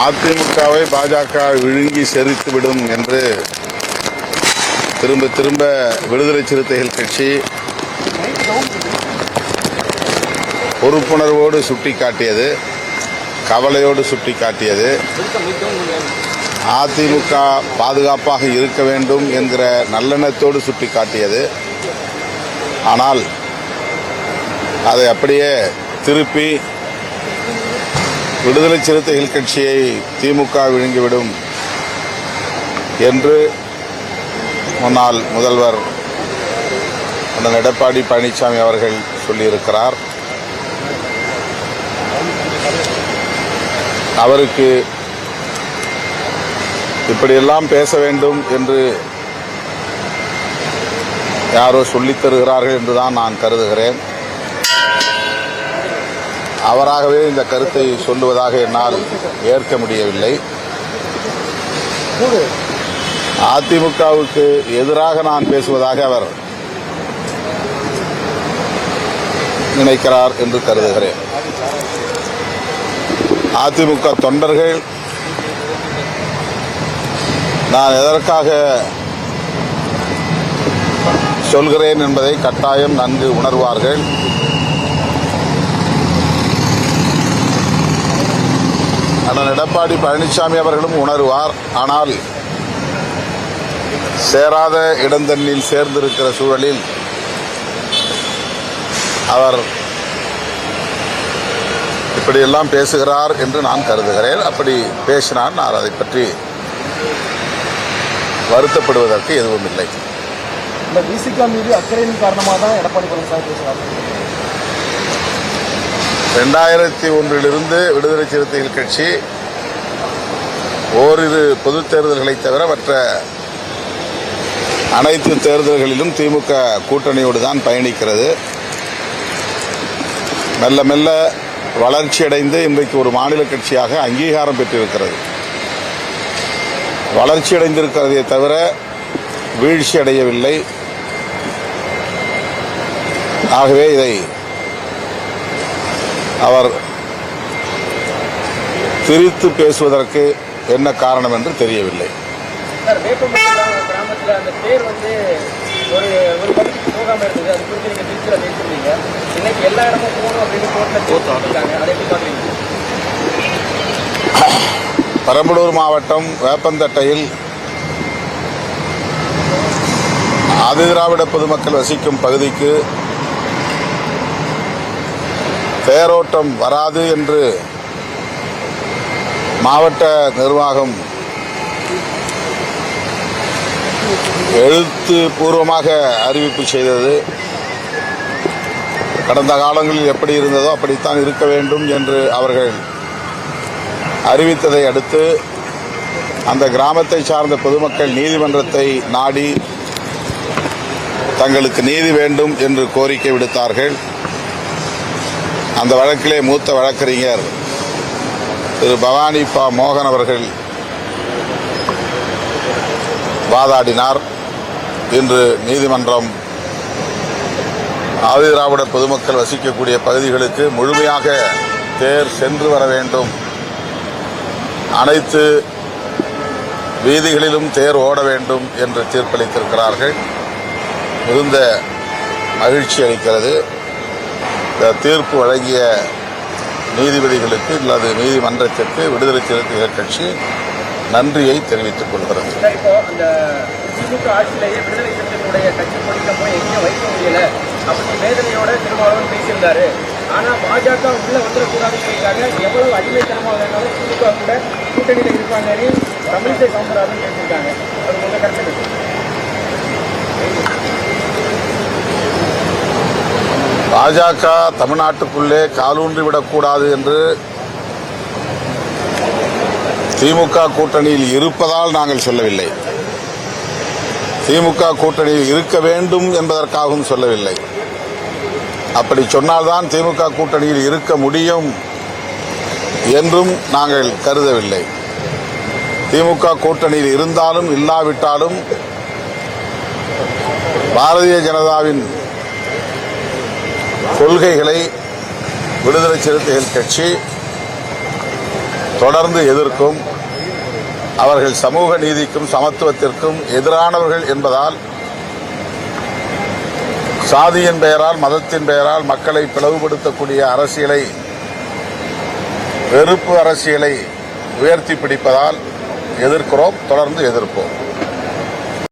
அதிமுகவை பாஜக விழுங்கி செறித்துவிடும் என்று திரும்ப திரும்ப விடுதலை சிறுத்தைகள் கட்சி பொறுப்புணர்வோடு சுட்டிக்காட்டியது, கவலையோடு சுட்டிக்காட்டியது. அதிமுக பாதுகாப்பாக இருக்க வேண்டும் என்கிற நல்லெண்ணத்தோடு சுட்டிக்காட்டியது. ஆனால் அதை அப்படியே திருப்பி விடுதலை சிறுத்தைகள் கட்சியை திமுக விழுங்கிவிடும் என்று முன்னாள் முதல்வர் அண்ணன் எடப்பாடி பழனிசாமி அவர்கள் சொல்லியிருக்கிறார். அவருக்கு இப்படியெல்லாம் பேச வேண்டும் என்று யாரோ சொல்லித் தருகிறார்கள் என்றுதான் நான் கருதுகிறேன். அவராகவே இந்த கருத்தை சொல்லுவதாக என்னால் ஏற்க முடியவில்லை. அதிமுகவுக்கு எதிராக நான் பேசுவதாக அவர் நினைக்கிறார் என்று கருதுகிறேன். அதிமுக தொண்டர்கள் நான் எதற்காக சொல்கிறேன் என்பதை கட்டாயம் நன்கு உணர்வார்கள். அண்ணன் எடப்பாடி பழனிசாமி அவர்களும் உணர்வார். ஆனால் சேராத இடந்தண்ணில் சேர்ந்திருக்கிற சூழலில் அவர் இப்படியெல்லாம் பேசுகிறார் என்று நான் கருதுகிறேன். அப்படி பேசினால் நான் அதை பற்றி வருத்தப்படுவதற்கு எதுவும் இல்லை. இந்த விசிகா மீது அக்கறையின் காரணமாக தான் எடப்பாடி பழனிசாமி பேசுகிறார். 2001 விடுதலை சிறுத்தைகள் கட்சி ஓரிரு பொதுத் தேர்தல்களை தவிர மற்ற அனைத்து தேர்தல்களிலும் திமுக கூட்டணியோடு தான் பயணிக்கிறது. மெல்ல மெல்ல வளர்ச்சியடைந்து இன்றைக்கு ஒரு மாநில கட்சியாக அங்கீகாரம் பெற்றிருக்கிறது. வளர்ச்சியடைந்திருக்கிறதே தவிர வீழ்ச்சி அடையவில்லை. ஆகவே இதை அவர் திரித்து பேசுவதற்கு என்ன காரணம் என்று தெரியவில்லை. பெரம்பலூர் மாவட்டம் வேப்பந்தட்டையில் ஆதிதிராவிட பொதுமக்கள் வசிக்கும் பகுதிக்கு தேரோட்டம் வராது என்று மாவட்ட நிர்வாகம் எழுத்துப்பூர்வமாக அறிவிப்பு செய்தது. கடந்த காலங்களில் எப்படி இருந்ததோ அப்படித்தான் இருக்க வேண்டும் என்று அவர்கள் அறிவித்ததை அடுத்து அந்த கிராமத்தை சார்ந்த பொதுமக்கள் நீதிமன்றத்தை நாடி தங்களுக்கு நீதி வேண்டும் என்று கோரிக்கை விடுத்தார்கள். அந்த வழக்கிலே மூத்த வழக்கறிஞர் திரு பவானி பா மோகன் அவர்கள் வாதாடினார். இன்று நீதிமன்றம் ஆதிதிராவிட பொதுமக்கள் வசிக்கக்கூடிய பகுதிகளுக்கு முழுமையாக தேர் சென்று வர வேண்டும், அனைத்து வீதிகளிலும் தேர் ஓட வேண்டும் என்று தீர்ப்பளித்திருக்கிறார்கள். மிகுந்த மகிழ்ச்சி அளிக்கிறது. இந்த தீர்ப்பு வழங்கிய நீதிபதிகளுக்கு அல்லது நீதிமன்றத்திற்கு விடுதலை சிறுத்தைகள் கட்சி நன்றியை தெரிவித்துக் கொள்கிறது. இப்போ அந்த திமுக ஆட்சியிலேயே விடுதலை சிறுத்தைகளுடைய கட்சி கொடிக்க போய் எங்கேயும் வைக்க முடியல அப்படி வேதனையோட திருமாவளவன் பேசியிருந்தாரு. ஆனா பாஜக உள்ள வந்துடக்கூடாதுக்காக எவ்வளவு அடிமைத்தனமாக இருந்தாலும் திமுக கூட கூட்டணியில் இருப்பாங்கன்னு தமிழிசை சவுந்தரராஜன் பேசியிருக்காங்க. அது உங்க கருத்து? பாஜக தமிழ்நாட்டுக்குள்ளே காலூன்றிவிடக்கூடாது என்று திமுக கூட்டணியில் இருப்பதால் நாங்கள் சொல்லவில்லை. திமுக கூட்டணியில் இருக்க வேண்டும் என்பதற்காகவும் சொல்லவில்லை. அப்படி சொன்னால்தான் திமுக கூட்டணியில் இருக்க முடியும் என்றும் நாங்கள் கருதவில்லை. திமுக கூட்டணியில் இருந்தாலும் இல்லாவிட்டாலும் பாரதிய ஜனதாவின் கொள்கைகளை விடுதலை சிறுத்தைகள் கட்சி தொடர்ந்து எதிர்க்கும். அவர்கள் சமூக நீதிக்கும் சமத்துவத்திற்கும் எதிரானவர்கள் என்பதால் சாதியின் பெயரால் மதத்தின் பெயரால் மக்களை பிளவுபடுத்தக்கூடிய அரசியலை, வெறுப்பு அரசியலை உயர்த்தி பிடிப்பதால் எதிர்க்கிறோம், தொடர்ந்து எதிர்ப்போம்.